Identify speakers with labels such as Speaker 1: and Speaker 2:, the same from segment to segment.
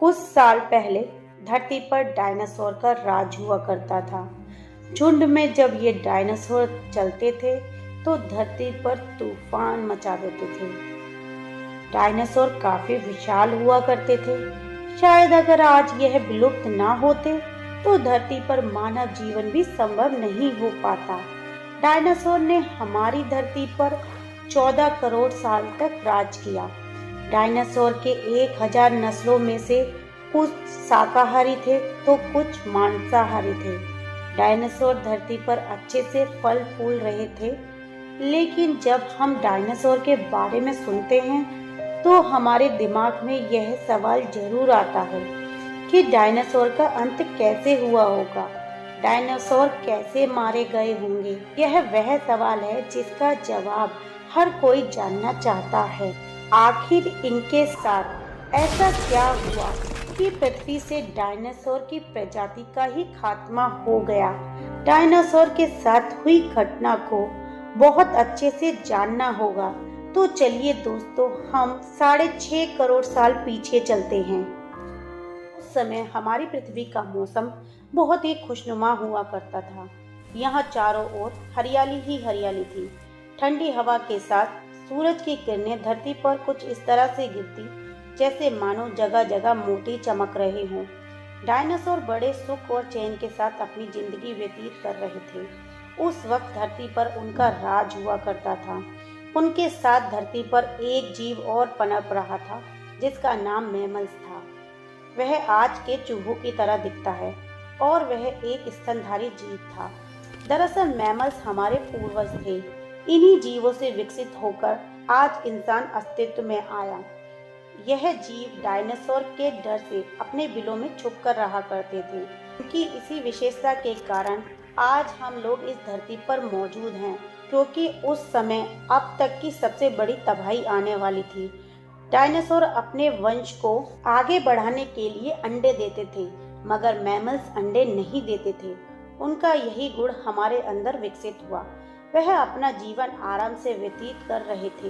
Speaker 1: कुछ साल पहले धरती पर डायनासोर का राज हुआ करता था। झुंड में जब ये डायनासोर चलते थे तो धरती पर तूफान मचा देते थे। डायनासोर काफी विशाल हुआ करते थे। शायद अगर आज यह विलुप्त ना होते तो धरती पर मानव जीवन भी संभव नहीं हो पाता। डायनासोर ने हमारी धरती पर 14 करोड़ साल तक राज किया। डायनासोर के 1000 नस्लों में से कुछ शाकाहारी थे तो कुछ मांसाहारी थे। डायनासोर धरती पर अच्छे से फल फूल रहे थे, लेकिन जब हम डायनासोर के बारे में सुनते हैं तो हमारे दिमाग में यह सवाल जरूर आता है कि डायनासोर का अंत कैसे हुआ होगा, डायनासोर कैसे मारे गए होंगे। यह वह सवाल है जिसका जवाब हर कोई जानना चाहता है। आखिर इनके साथ ऐसा क्या हुआ कि पृथ्वी से डायनासोर की प्रजाति का ही खात्मा हो गया। डायनासोर के साथ हुई घटना को बहुत अच्छे से जानना होगा, तो चलिए दोस्तों हम 6.5 करोड़ साल पीछे चलते हैं। उस समय हमारी पृथ्वी का मौसम बहुत ही खुशनुमा हुआ करता था। यहाँ चारों ओर हरियाली ही हरियाली थी। ठंडी हवा के साथ सूरज की किरणें धरती पर कुछ इस तरह से गिरती जैसे मानो जगह जगह मोती चमक रहे हों। डायनासोर बड़े सुख और चैन के साथ अपनी जिंदगी व्यतीत कर रहे थे। उस वक्त धरती पर उनका राज हुआ करता था। उनके साथ धरती पर एक जीव और पनप रहा था जिसका नाम मैमल्स था। वह आज के चूहों की तरह दिखता है और वह एक स्तनधारी जीव था। दरअसल मैमल्स हमारे पूर्वज थे। इन्हीं जीवों से विकसित होकर आज इंसान अस्तित्व में आया। यह जीव डायनासोर के डर से अपने बिलों में छुपकर रहा करते थे। उनकी इसी विशेषता के कारण आज हम लोग इस धरती पर मौजूद हैं, क्योंकि उस समय अब तक की सबसे बड़ी तबाही आने वाली थी। डायनासोर अपने वंश को आगे बढ़ाने के लिए अंडे देते थे, मगर मैमल्स अंडे नहीं देते थे। उनका यही गुण हमारे अंदर विकसित हुआ। वह अपना जीवन आराम से व्यतीत कर रहे थे।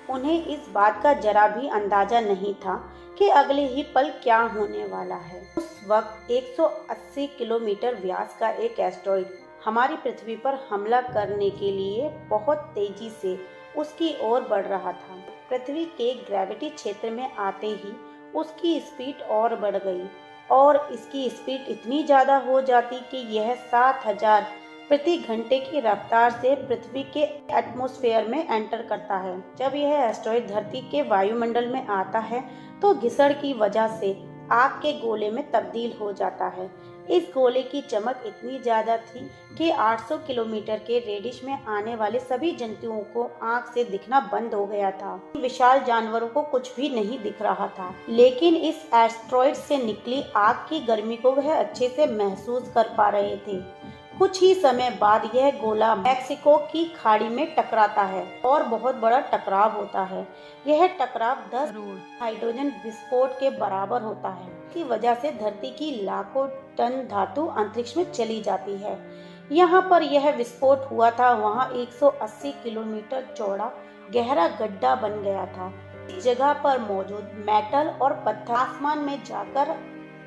Speaker 1: उन्हें इस बात का जरा भी अंदाजा नहीं था कि अगले ही पल क्या होने वाला है। उस वक्त 180 किलोमीटर व्यास का एक एस्टेरॉयड हमारी पृथ्वी पर हमला करने के लिए बहुत तेजी से उसकी ओर बढ़ रहा था। पृथ्वी के ग्रेविटी क्षेत्र में आते ही उसकी स्पीड और बढ़ गई और इसकी स्पीड इतनी ज़्यादा हो जाती कि यह 7000 प्रति घंटे की रफ्तार से पृथ्वी के एटमॉस्फेयर में एंटर करता है। जब यह एस्टेरॉयड धरती के वायुमंडल में आता है तो घिसड़ की वजह से आग के गोले में तब्दील हो जाता है। इस गोले की चमक इतनी ज्यादा थी कि 800 किलोमीटर के रेडियस में आने वाले सभी जंतुओं को आँख से दिखना बंद हो गया था। विशाल जानवरों को कुछ भी नहीं दिख रहा था, लेकिन इस एस्टेरॉयड से निकली आग की गर्मी को वह अच्छे से महसूस कर पा रहे थे। कुछ ही समय बाद यह गोला मैक्सिको की खाड़ी में टकराता है और बहुत बड़ा टकराव होता है। यह टकराव 10 हाइड्रोजन विस्फोट के बराबर होता है। की वजह से धरती की लाखों टन धातु अंतरिक्ष में चली जाती है। यहाँ पर यह विस्फोट हुआ था, वहाँ 180 किलोमीटर चौड़ा गहरा गड्ढा बन गया था। इस जगह पर मौजूद मेटल और पत्थर आसमान में जाकर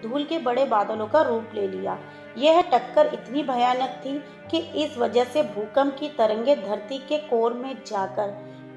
Speaker 1: धूल के बड़े बादलों का रूप ले लिया। यह टक्कर इतनी भयानक थी कि इस वजह से भूकंप की तरंगे धरती के कोर में जाकर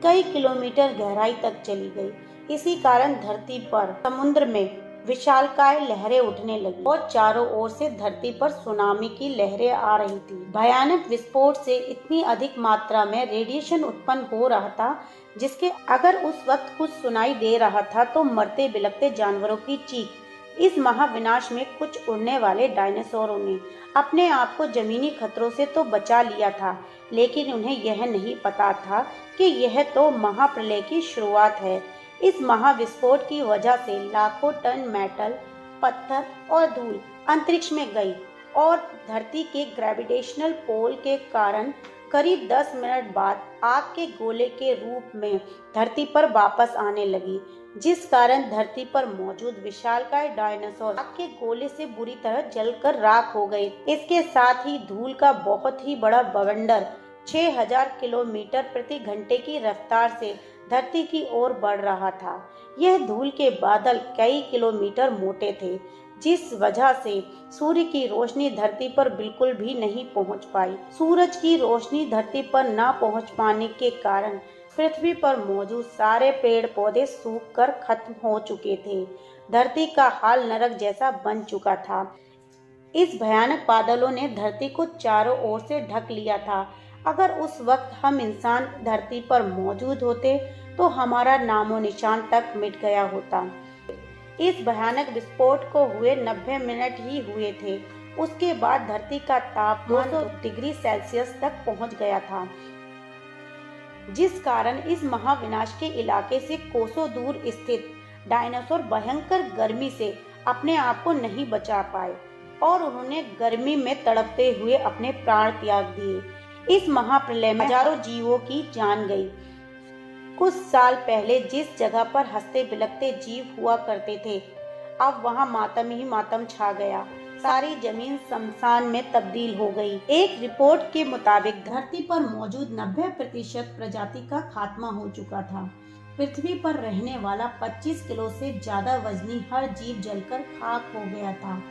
Speaker 1: कई किलोमीटर गहराई तक चली गई। इसी कारण धरती पर समुद्र में विशालकाय लहरें उठने लगी और चारों ओर से धरती पर सुनामी की लहरें आ रही थी। भयानक विस्फोट से इतनी अधिक मात्रा में रेडिएशन उत्पन्न हो रहा था जिसके अगर उस वक्त कुछ सुनाई दे रहा था तो मरते बिलखते जानवरों की चीख। इस महाविनाश में कुछ उड़ने वाले डायनासोरों ने अपने आप को जमीनी खतरों से तो बचा लिया था, लेकिन उन्हें यह नहीं पता था कि यह तो महाप्रलय की शुरुआत है। इस महाविस्फोट की वजह से लाखों टन मेटल, पत्थर और धूल अंतरिक्ष में गई और धरती के ग्रेविटेशनल पोल के कारण करीब 10 मिनट बाद आग के गोले के रूप में धरती पर वापस आने लगी, जिस कारण धरती पर मौजूद विशालकाय डायनासोर आग के गोले से बुरी तरह जलकर राख हो गए। इसके साथ ही धूल का बहुत ही बड़ा बवंडर 6000 किलोमीटर प्रति घंटे की रफ्तार से धरती की ओर बढ़ रहा था। यह धूल के बादल कई किलोमीटर मोटे थे, जिस वजह से सूर्य की रोशनी धरती पर बिल्कुल भी नहीं पहुंच पाई। सूरज की रोशनी धरती पर न पहुंच पाने के कारण पृथ्वी पर मौजूद सारे पेड़ पौधे सूख कर खत्म हो चुके थे। धरती का हाल नरक जैसा बन चुका था। इस भयानक बादलों ने धरती को चारों ओर से ढक लिया था। अगर उस वक्त हम इंसान धरती पर मौजूद होते तो हमारा नामो निशान तक मिट गया होता। इस भयानक विस्फोट को हुए 90 मिनट ही हुए थे। उसके बाद धरती का तापमान 200 डिग्री सेल्सियस तक पहुंच गया था, जिस कारण इस महाविनाश के इलाके से कोसों दूर स्थित डायनासोर भयंकर गर्मी से अपने आप को नहीं बचा पाए और उन्होंने गर्मी में तड़पते हुए अपने प्राण त्याग दिए। इस महाप्रलय में हजारों जीवों की जान गई। कुछ साल पहले जिस जगह पर हंसते बिलखते जीव हुआ करते थे, अब वहां मातम ही मातम छा गया। सारी जमीन शमशान में तब्दील हो गई। एक रिपोर्ट के मुताबिक धरती पर मौजूद 90% प्रजाति का खात्मा हो चुका था। पृथ्वी पर रहने वाला 25 किलो से ज्यादा वजनी हर जीव जलकर खाक हो गया था।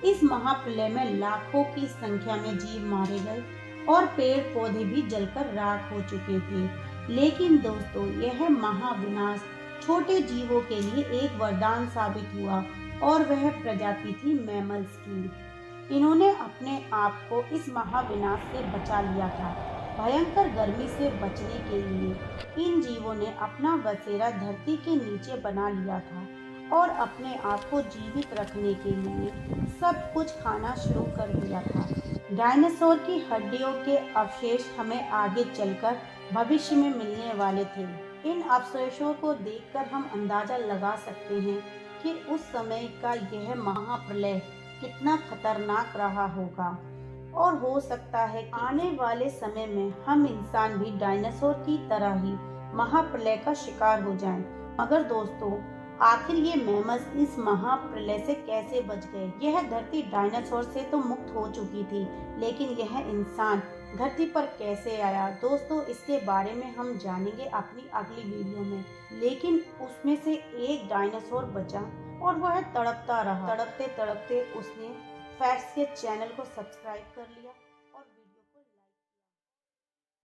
Speaker 1: इस महाप्रलय में लाखों की संख्या में जीव मारे गए और पेड़ पौधे भी जलकर राख हो चुके थे। लेकिन दोस्तों, यह महाविनाश छोटे जीवों के लिए एक वरदान साबित हुआ और वह प्रजाति थी मैमल्स की। इन्होंने अपने आप को इस महाविनाश से बचा लिया था। भयंकर गर्मी से बचने के लिए इन जीवों ने अपना बसेरा धरती के नीचे बना लिया था और अपने आप को जीवित रखने के लिए सब कुछ खाना शुरू कर दिया था। डायनासोर की हड्डियों के अवशेष हमें आगे चलकर भविष्य में मिलने वाले थे। इन अवशेषों को देखकर हम अंदाजा लगा सकते हैं कि उस समय का यह महाप्रलय कितना खतरनाक रहा होगा और हो सकता है कि आने वाले समय में हम इंसान भी डायनासोर की तरह ही महाप्रलय का शिकार हो जाएं। मगर दोस्तों, आखिर ये मैमल्स इस महाप्रलय से कैसे बच गए? यह धरती डायनासोर से तो मुक्त हो चुकी थी, लेकिन यह इंसान धरती पर कैसे आया? दोस्तों, इसके बारे में हम जानेंगे अपनी अगली वीडियो में। लेकिन उसमें से एक डायनासोर बचा और वह तड़पता रहा। तड़पते तड़पते उसने फैक्ट्स के चैनल को सब्सक्राइब कर लिया।